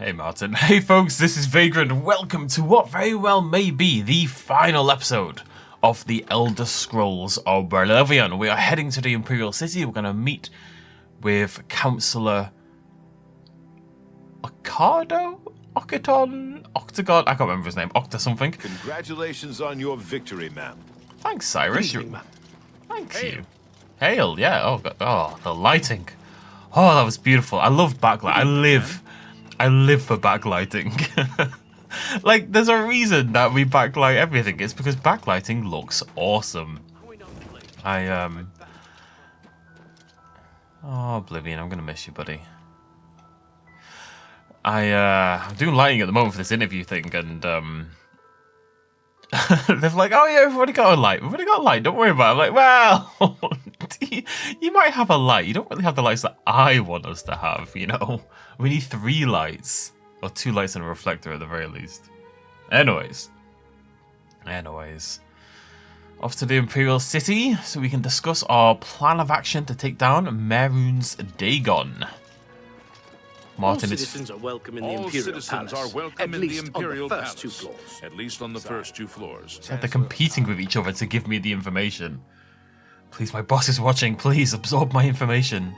Hey Martin. Hey folks, this is Vagrant. Welcome to what very well may be the final episode of the Elder Scrolls Oblivion. We are heading to the Imperial City. We're going to meet with Councillor Octagon? I can't remember his name. Octa something. Congratulations on your victory, ma'am. Thanks, Cyrus. Thank you. Hail, yeah. Oh, God. Oh, the lighting. Oh, that was beautiful. I love backlight. I live for backlighting. Like, there's a reason that we backlight everything. It's because backlighting looks awesome. Oh, Oblivion, I'm gonna miss you, buddy. I'm doing lighting at the moment for this interview thing, and they're like, "Oh yeah, we've already got a light. We've already got a light. Don't worry about it." I'm like, well, you might have a light. You don't really have the lights that I want us to have. You know, we need 3 lights or 2 lights and a reflector at the very least. Anyways, off to the Imperial City so we can discuss our plan of action to take down Mehrunes Dagon. Martin, all citizens are welcome in the Imperial Palace. At least on the first 2 floors. At least on the first 2 floors. It's like they're competing with each other to give me the information. Please, my boss is watching. Please absorb my information.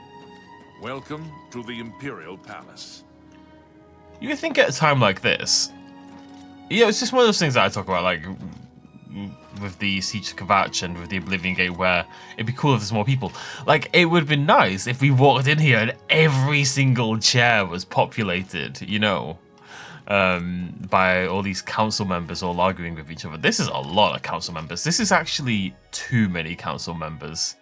Welcome to the Imperial Palace. You would think at a time like this, yeah, it's just one of those things that I talk about, like with the Siege of Kvatch and with the Oblivion Gate, where it'd be cool if there's more people. Like, it would have been nice if we walked in here and every single chair was populated, you know, by all these council members all arguing with each other. This is a lot of council members. This is actually too many council members.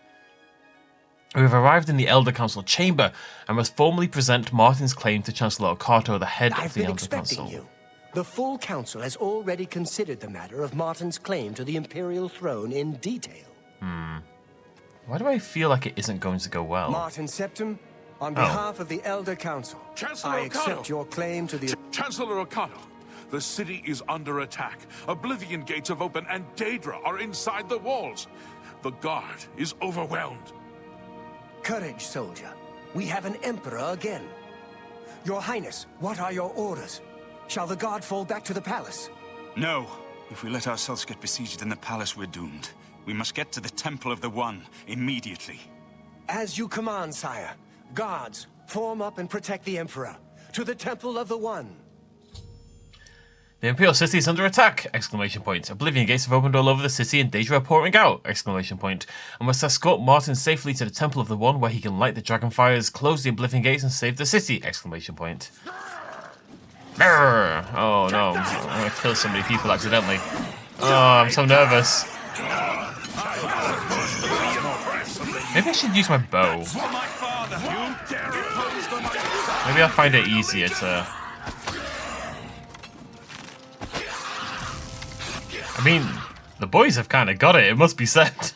We have arrived in the Elder Council chamber and must formally present Martin's claim to Chancellor Okato, the head of the Elder Council. You. The full council has already considered the matter of Martin's claim to the Imperial throne in detail. Why do I feel like it isn't going to go well? Martin Septim, on behalf of the Elder Council, Chancellor I Okato. accept your claim to the... Chancellor Okato, the city is under attack. Oblivion gates have opened and Daedra are inside the walls. The guard is overwhelmed. Courage, soldier. We have an emperor again. Your Highness, what are your orders? Shall the guard fall back to the palace? No. If we let ourselves get besieged in the palace, we're doomed. We must get to the Temple of the One immediately. As you command, sire. Guards, form up and protect the Emperor. To the Temple of the One. The Imperial City is under attack! Exclamation point. Oblivion gates have opened all over the city and Daedra are pouring out! Exclamation point. And must escort Martin safely to the Temple of the One where he can light the dragon fires, close the Oblivion gates and save the city! Exclamation point. Oh no, I'm gonna kill so many people accidentally. Oh, I'm so nervous. Maybe I should use my bow. Maybe I'll find it easier to... I mean, the boys have kind of got it, it must be said.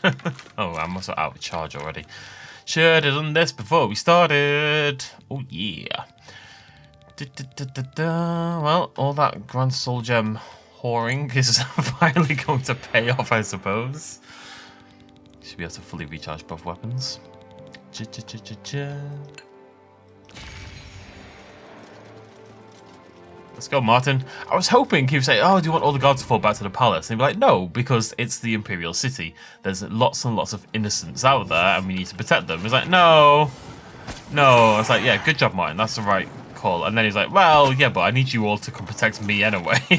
Oh, I'm also out of charge already. Should have done this before we started. Oh yeah. Well, all that Grand Soul Gem whoring is finally going to pay off, I suppose. Should be able to fully recharge both weapons. Let's go, Martin. I was hoping he would say, "Oh, do you want all the guards to fall back to the palace?" And he'd be like, "No, because it's the Imperial City. There's lots and lots of innocents out there, and we need to protect them." He's like, "No, no." I was like, "Yeah, good job, Martin. That's the right call." And then he's like, "Well, yeah, but I need you all to come protect me anyway." I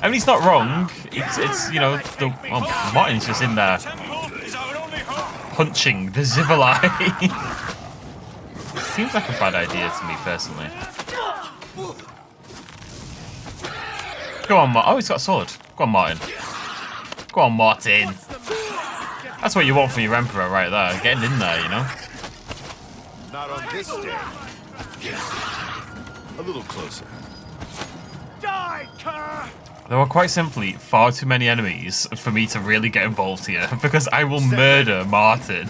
mean, he's not wrong. It's you know, Martin's just in there punching the Zivilai. Seems like a bad idea to me personally. Go on, Martin. Oh, he's got a sword. Go on, Martin. Go on, Martin. That's what you want from your Emperor right there. Getting in there, you know? Not on this day. A little closer. Die, cur! There are quite simply far too many enemies for me to really get involved here, because I will murder Martin.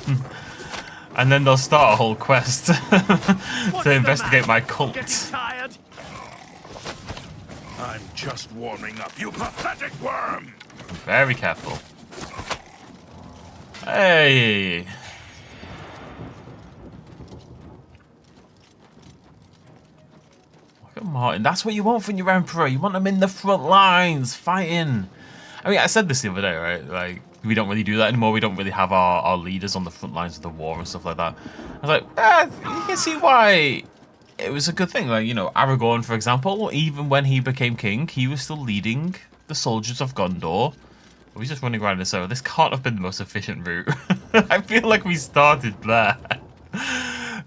And then they'll start a whole quest to investigate my cult. I'm just warming up, you pathetic worm! Very careful. Hey! Look at Martin. That's what you want from your Emperor. You want them in the front lines, fighting. I mean, I said this the other day, right? Like, we don't really do that anymore. We don't really have our leaders on the front lines of the war and stuff like that. I was like, you can see why it was a good thing. Like, you know, Aragorn, for example, even when he became king, he was still leading the soldiers of Gondor. But he's just running around in a circle. This can't have been the most efficient route. I feel like we started there.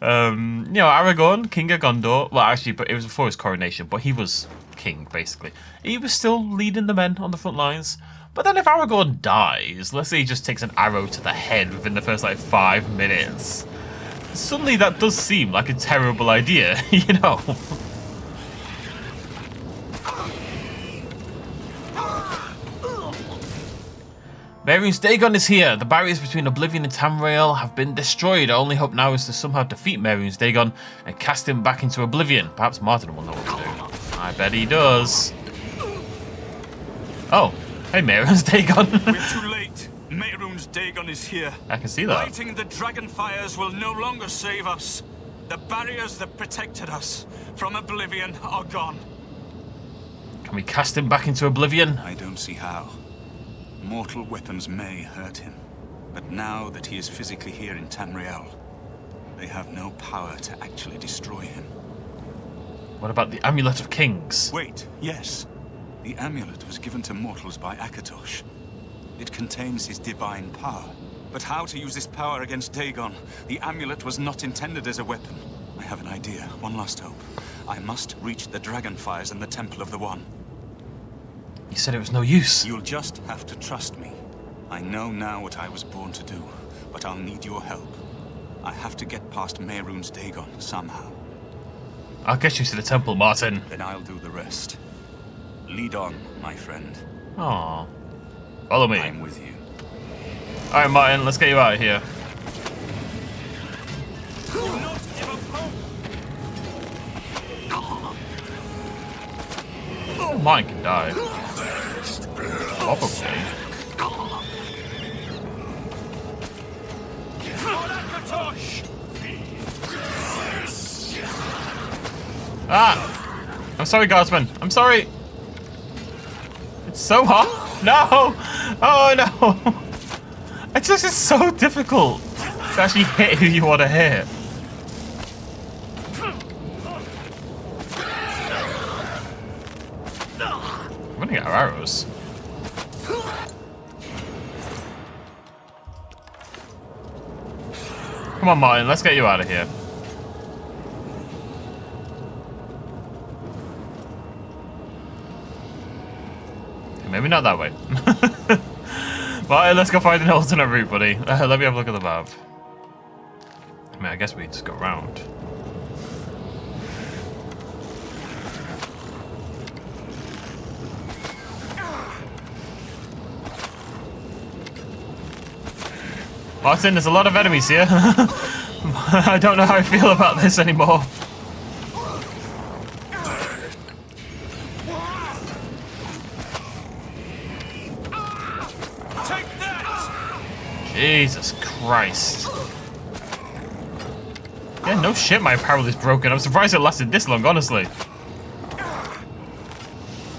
You know, Aragorn, King of Gondor. Well, actually, but it was before his coronation, but he was king, basically. He was still leading the men on the front lines. But then if Aragorn dies, let's say he just takes an arrow to the head within the first, like, 5 minutes, suddenly that does seem like a terrible idea, you know? Mehrunes Dagon is here. The barriers between Oblivion and Tamriel have been destroyed. Our only hope now is to somehow defeat Mehrunes Dagon and cast him back into Oblivion. Perhaps Martin will know what to do. I bet he does. Oh, hey Mehrunes Dagon. We're too late. Mehrunes Dagon is here. I can see that. Lighting the dragon fires will no longer save us. The barriers that protected us from Oblivion are gone. Can we cast him back into Oblivion? I don't see how. Mortal weapons may hurt him, but now that he is physically here in Tamriel, they have no power to actually destroy him. What about the Amulet of Kings? Wait, yes. The amulet was given to mortals by Akatosh. It contains his divine power. But how to use this power against Dagon? The amulet was not intended as a weapon. I have an idea. One last hope. I must reach the dragon fires and the Temple of the One. You said it was no use. You'll just have to trust me. I know now what I was born to do, but I'll need your help. I have to get past Mehrunes Dagon somehow. I'll get you to the temple, Martin. Then I'll do the rest. Lead on, my friend. Aww. Follow me. I'm with you. Alright, Martin, let's get you out of here. Do not give up hope! Martin can die. Probably. Ah! I'm sorry, guardsman. I'm sorry. It's so hot. No! Oh no! It's just so difficult to actually hit who you want to hit. I'm running out of arrows. Come on, Martin, let's get you out of here. Maybe not that way. Martin, let's go find an alternate route, buddy. Let me have a look at the map. I mean, I guess we just go around. Martin, there's a lot of enemies here. I don't know how I feel about this anymore. Take that! Jesus Christ. Yeah, no shit, my apparel is broken. I'm surprised it lasted this long, honestly.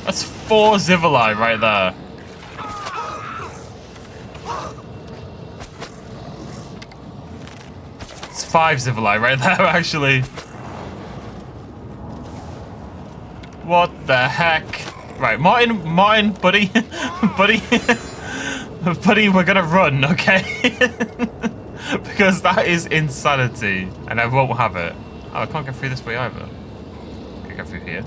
That's 4 Zivali right there. It's 5 Zivali right there, actually. What the heck? Right, Martin, buddy, buddy, buddy, we're gonna run, okay? Because that is insanity, and I won't have it. Oh, I can't get through this way either. Can I go through here?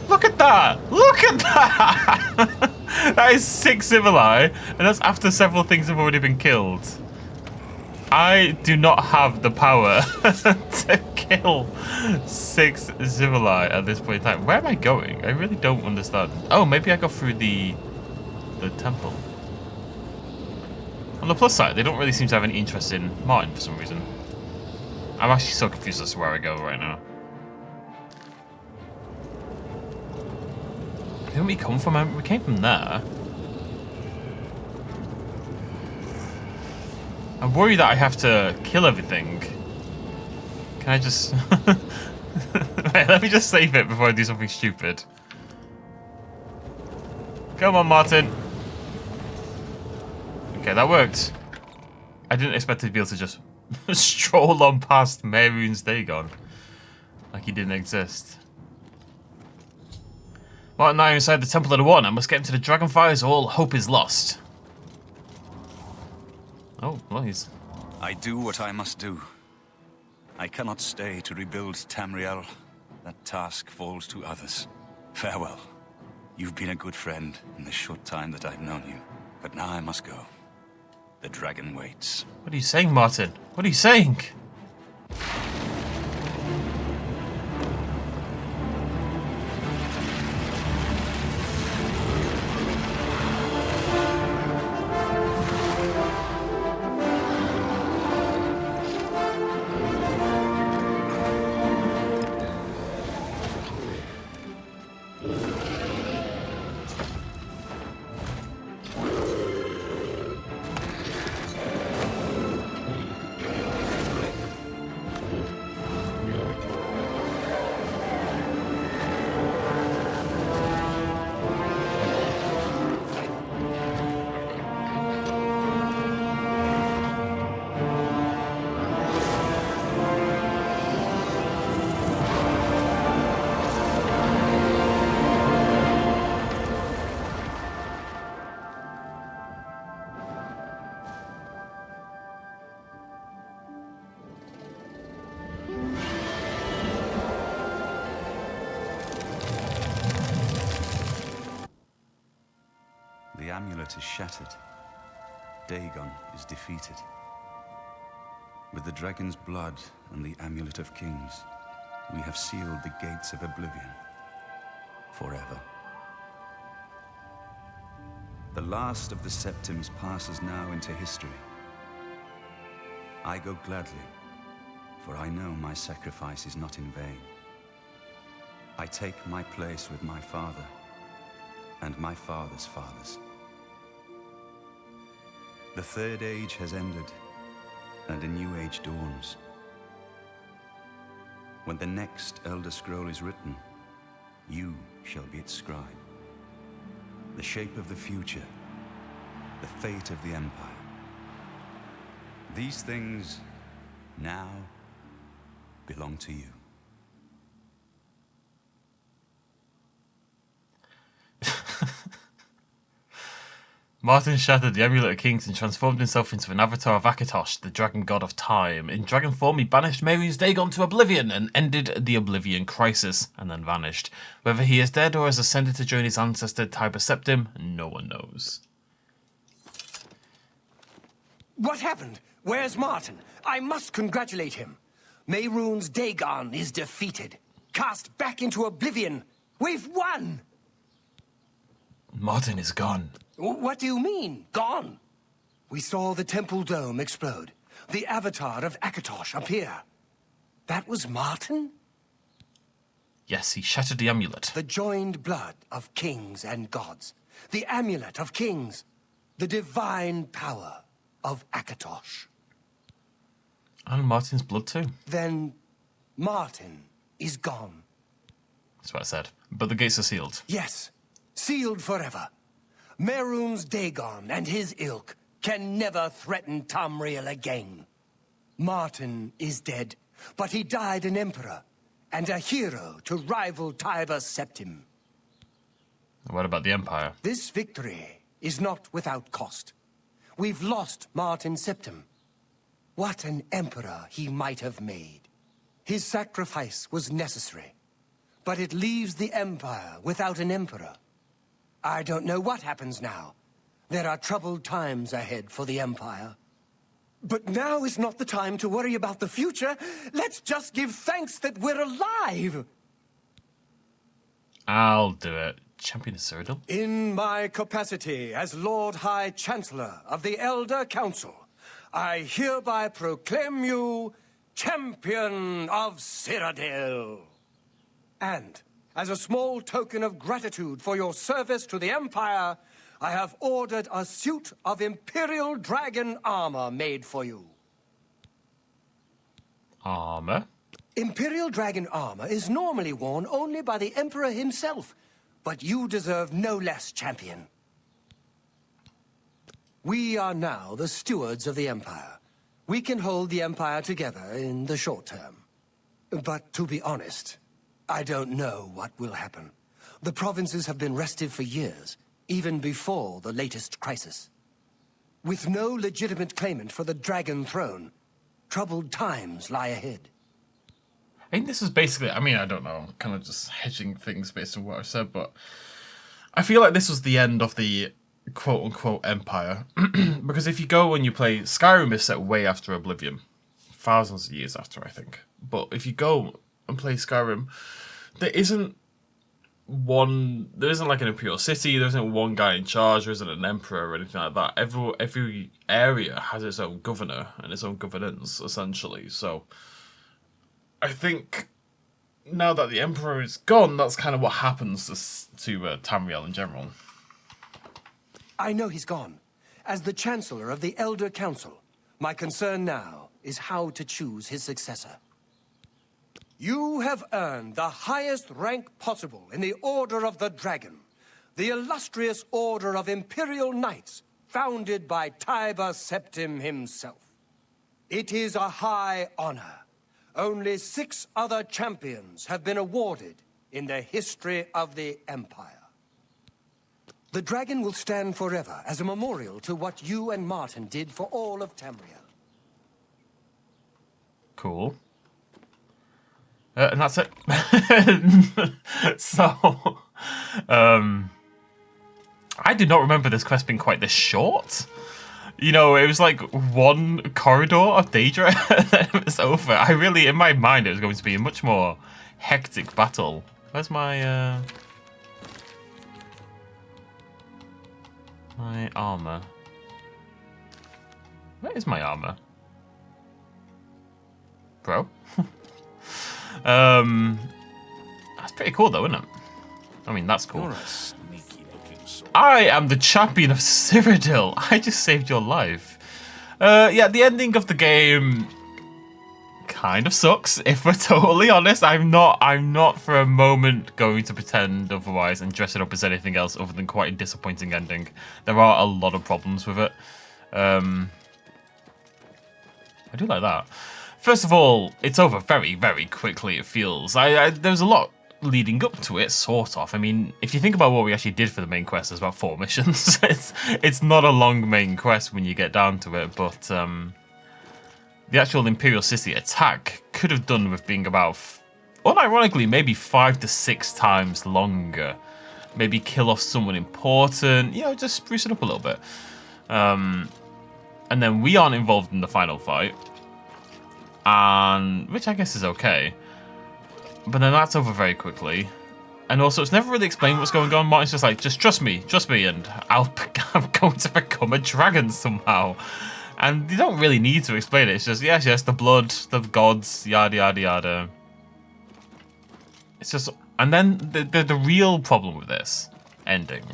Look at that! Look at that! That is 6 Zivali, and that's after several things have already been killed. I do not have the power to kill 6 Zivali at this point in time. Where am I going? I really don't understand. Oh, maybe I go through the temple. On the plus side, they don't really seem to have any interest in Martin for some reason. I'm actually so confused as to where I go right now. Didn't we come from? We came from there. I'm worried that I have to kill everything Can I just... Wait, let me just save it before I do something stupid. Come on, Martin. Okay, that worked. I didn't expect to be able to just stroll on past Mehrunes Dagon. Like he didn't exist. Martin and I are inside the Temple of the One. I must get into the Dragonfires or all hope is lost. Oh, well, he's... I do what I must do. I cannot stay to rebuild Tamriel. That task falls to others. Farewell. You've been a good friend in the short time that I've known you. But now I must go. The dragon waits. What are you saying, Martin? What are you saying? The amulet is shattered. Dagon is defeated. With the dragon's blood and the amulet of kings, we have sealed the gates of Oblivion forever. The last of the Septims passes now into history. I go gladly, for I know my sacrifice is not in vain. I take my place with my father and my father's fathers. The Third Age has ended, and a new age dawns. When the next Elder Scroll is written, you shall be its scribe. The shape of the future, the fate of the Empire. These things now belong to you. Martin shattered the Amulet of Kings and transformed himself into an avatar of Akatosh, the dragon god of time. In dragon form, he banished Mehrunes Dagon to Oblivion and ended the Oblivion crisis, and then vanished. Whether he is dead or has ascended to join his ancestor Tiber Septim, no one knows. What happened? Where's Martin? I must congratulate him. Mehrunes Dagon is defeated. Cast back into Oblivion. We've won! Martin is gone. What do you mean, gone? We saw the temple dome explode. The avatar of Akatosh appear. That was Martin? Yes, he shattered the amulet. The joined blood of kings and gods. The amulet of kings. The divine power of Akatosh. And Martin's blood too. Then Martin is gone. That's what I said. But the gates are sealed. Yes, sealed forever. Mehrunes Dagon and his ilk can never threaten Tamriel again. Martin is dead, but he died an emperor and a hero to rival Tiber Septim. What about the Empire? This victory is not without cost. We've lost Martin Septim. What an emperor he might have made. His sacrifice was necessary, but it leaves the Empire without an emperor. I don't know what happens now. There are troubled times ahead for the Empire. But now is not the time to worry about the future. Let's just give thanks that we're alive! I'll do it. Champion of Cyrodiil? In my capacity as Lord High Chancellor of the Elder Council, I hereby proclaim you Champion of Cyrodiil. And as a small token of gratitude for your service to the Empire, I have ordered a suit of Imperial Dragon armor made for you. Armor? Imperial Dragon armor is normally worn only by the Emperor himself, but you deserve no less, champion. We are now the stewards of the Empire. We can hold the Empire together in the short term. But to be honest, I don't know what will happen. The provinces have been restive for years, even before the latest crisis. With no legitimate claimant for the Dragon Throne, troubled times lie ahead. I think this is basically, I mean, I don't know, kind of just hedging things based on what I've said, but I feel like this was the end of the quote-unquote Empire. Because if you go and you play, Skyrim is set way after Oblivion. Thousands of years after, I think. But if you go and play Skyrim, there isn't like an Imperial City, there isn't one guy in charge, there isn't an Emperor or anything like that. Every area has its own governor and its own governance, essentially. So I think now that the Emperor is gone, that's kind of what happens to Tamriel in general. I know he's gone. As the Chancellor of the Elder Council, my concern now is how to choose his successor. You have earned the highest rank possible in the Order of the Dragon, the illustrious Order of Imperial Knights, founded by Tiber Septim himself. It is a high honor. Only 6 other champions have been awarded in the history of the Empire. The dragon will stand forever as a memorial to what you and Martin did for all of Tamriel. Cool. And that's it. So, I did not remember this quest being quite this short. You know, it was like one corridor of Daedra, and then it was over. I really, in my mind, it was going to be a much more hectic battle. Where's my, my armor? Where is my armor? Bro? That's pretty cool though, isn't it? I mean, that's cool. You're a sneaky looking sword. I am the champion of Cyrodiil. I just saved your life. Yeah, the ending of the game kind of sucks, if we're totally honest. I'm not for a moment going to pretend otherwise and dress it up as anything else other than quite a disappointing ending. There are a lot of problems with it. I do like that. First of all, it's over very, very quickly, it feels. There's a lot leading up to it, sort of. I mean, if you think about what we actually did for the main quest, there's about 4 missions. It's not a long main quest when you get down to it, but the actual Imperial City attack could have done with being about, unironically, maybe 5 to 6 times longer. Maybe kill off someone important, you know, just spruce it up a little bit. And then we aren't involved in the final fight. And which I guess is okay, but then that's over very quickly, and also it's never really explained what's going on. Martin's just like, just trust me, and I'm going to become a dragon somehow, and you don't really need to explain it. It's just yes, the blood, the gods, yada yada yada. It's just, and then the real problem with this ending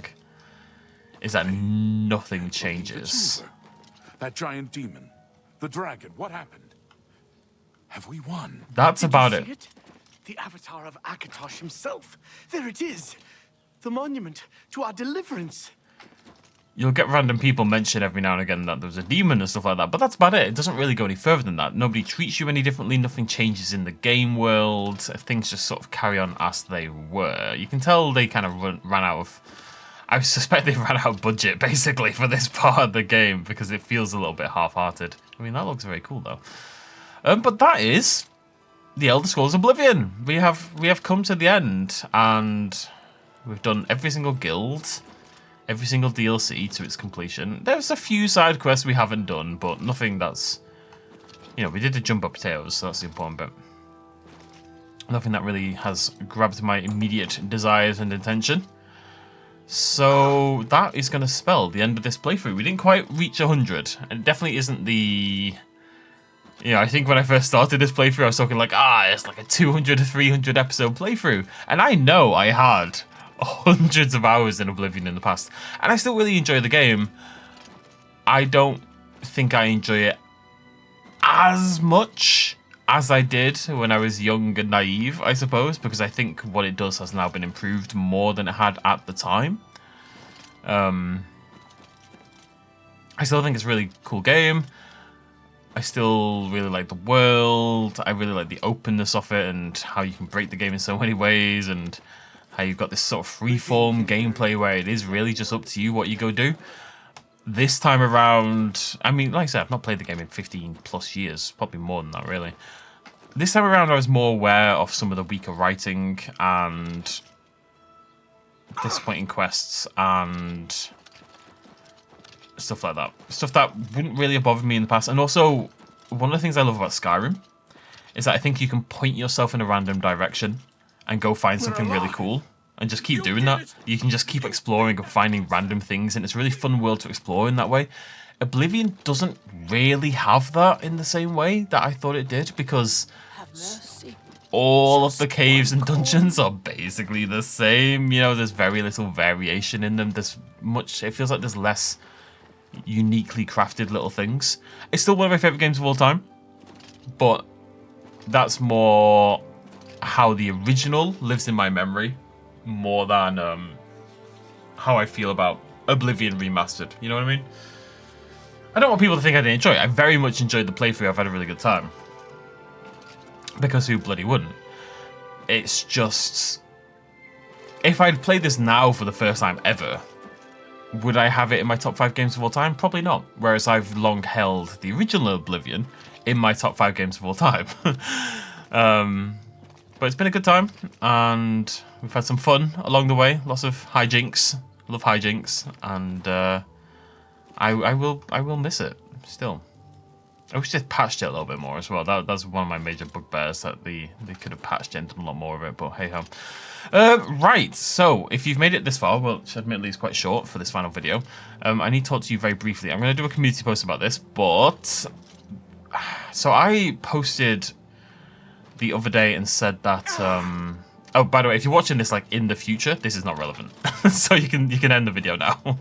is that nothing changes. That giant demon, the dragon. What happened? Have we won? That's about Did you it. see it? The avatar of Akatosh himself. There it is. The monument to our deliverance. You'll get random people mention every now and again that there's a demon and stuff like that, but that's about it. It doesn't really go any further than that. Nobody treats you any differently. Nothing changes in the game world. Things just sort of carry on as they were. You can tell they kind of ran out of... I suspect they ran out of budget, basically, for this part of the game, because it feels a little bit half-hearted. I mean, that looks very cool, though. But that is The Elder Scrolls Oblivion. We have come to the end, and we've done every single guild, every single DLC to its completion. There's a few side quests we haven't done, but nothing that's, you know, we did the jump up potatoes, so that's the important bit. Nothing that really has grabbed my immediate desires and attention. So that is going to spell the end of this playthrough. We didn't quite reach 100, and it definitely isn't the... You know, I think when I first started this playthrough, I was talking like, it's like a 200 to 300 episode playthrough. And I know I had hundreds of hours in Oblivion in the past. And I still really enjoy the game. I don't think I enjoy it as much as I did when I was young and naive, I suppose, because I think what it does has now been improved more than it had at the time. I still think it's a really cool game. I still really like the world. I really like the openness of it and how you can break the game in so many ways, and how you've got this sort of freeform gameplay where it is really just up to you what you go do. This time around, I mean, like I said, I've not played the game in 15 plus years, probably more than that, really. This time around, I was more aware of some of the weaker writing and disappointing quests and stuff like that. Stuff that wouldn't really have bothered me in the past. And also, one of the things I love about Skyrim is that I think you can point yourself in a random direction and go find something really cool. And just keep doing that. You can just keep exploring and finding random things, and it's a really fun world to explore in that way. Oblivion doesn't really have that in the same way that I thought it did, because all of the caves and dungeons are basically the same. You know, there's very little variation in them. It feels like there's less uniquely crafted little things. It's still one of my favorite games of all time, but that's more how the original lives in my memory more than how I feel about Oblivion Remastered. You know what I mean? I don't want people to think I didn't enjoy it. I very much enjoyed the playthrough. I've had a really good time. Because who bloody wouldn't? It's just, if I'd played this now for the first time ever, would I have it in my top 5 games of all time? Probably not. Whereas I've long held the original Oblivion in my top 5 games of all time. But it's been a good time, and we've had some fun along the way. Lots of hijinks. Love hijinks, and I will miss it still. I wish they patched it a little bit more as well. That's one of my major bugbears, that they could have patched it and done a lot more of it, but hey ho. Right, so if you've made it this far, well, which admittedly is quite short for this final video, I need to talk to you very briefly. I'm going to do a community post about this, but so I posted the other day and said that oh, by the way, if you're watching this like in the future, this is not relevant. So you can end the video now.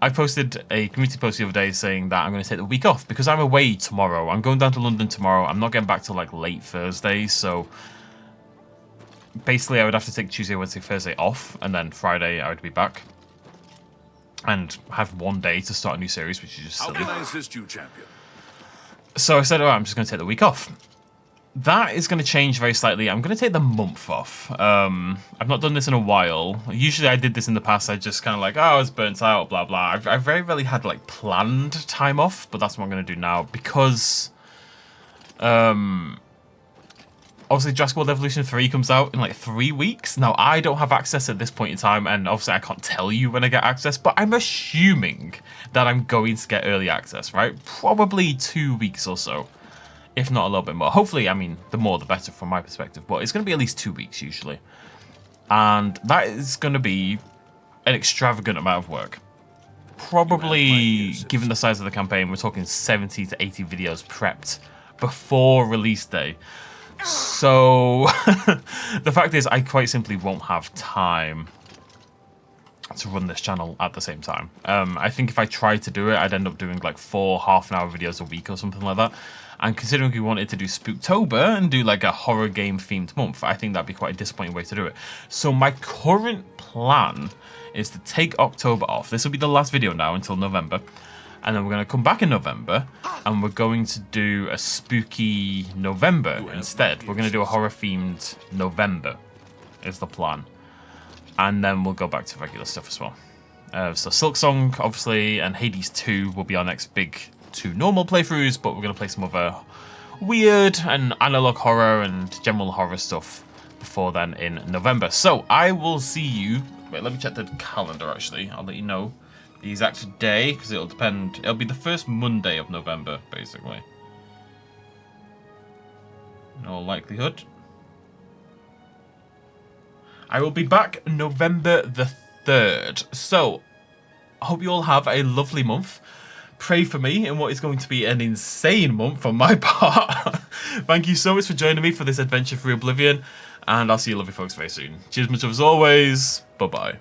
I posted a community post the other day saying that I'm going to take the week off because I'm away tomorrow. I'm going down to London tomorrow. I'm not getting back till like late Thursday, so basically I would have to take Tuesday, Wednesday, Thursday off, and then Friday I would be back and have one day to start a new series, which is just silly. How can I assist you, champion? So I said, oh, I'm just going to take the week off. That is going to change very slightly. I'm going to take the month off. I've not done this in a while. Usually I did this in the past. I just kind of like, oh, I was burnt out, blah, blah. I've very rarely had like planned time off, but that's what I'm going to do now because obviously Jurassic World Evolution 3 comes out in like 3 weeks. Now, I don't have access at this point in time, and obviously I can't tell you when I get access, but I'm assuming that I'm going to get early access, right? Probably 2 weeks or so. If not a little bit more. Hopefully, I mean, the more the better from my perspective. But it's going to be at least 2 weeks usually. And that is going to be an extravagant amount of work. Probably, given the size of the campaign, we're talking 70 to 80 videos prepped before release day. So, the fact is, I quite simply won't have time to run this channel at the same time. I think if I tried to do it, I'd end up doing like 4 half-an-hour videos a week or something like that. And considering we wanted to do Spooktober and do like a horror game themed month, I think that'd be quite a disappointing way to do it. So my current plan is to take October off. This will be the last video now until November. And then we're going to come back in November and we're going to do a spooky November instead. We're going to do a horror themed November is the plan. And then we'll go back to regular stuff as well. So Silksong, obviously, and Hades 2 will be our next big 2 normal playthroughs, but we're going to play some other weird and analog horror and general horror stuff before then in November. So I will see you. Wait, let me check the calendar actually. I'll let you know the exact day because it'll depend. It'll be the first Monday of November, basically. In all likelihood. I will be back November the 3rd. So I hope you all have a lovely month. Pray for me in what is going to be an insane month on my part. Thank you so much for joining me for this adventure through Oblivion, and I'll see you lovely folks very soon. Cheers much as always. Bye-bye.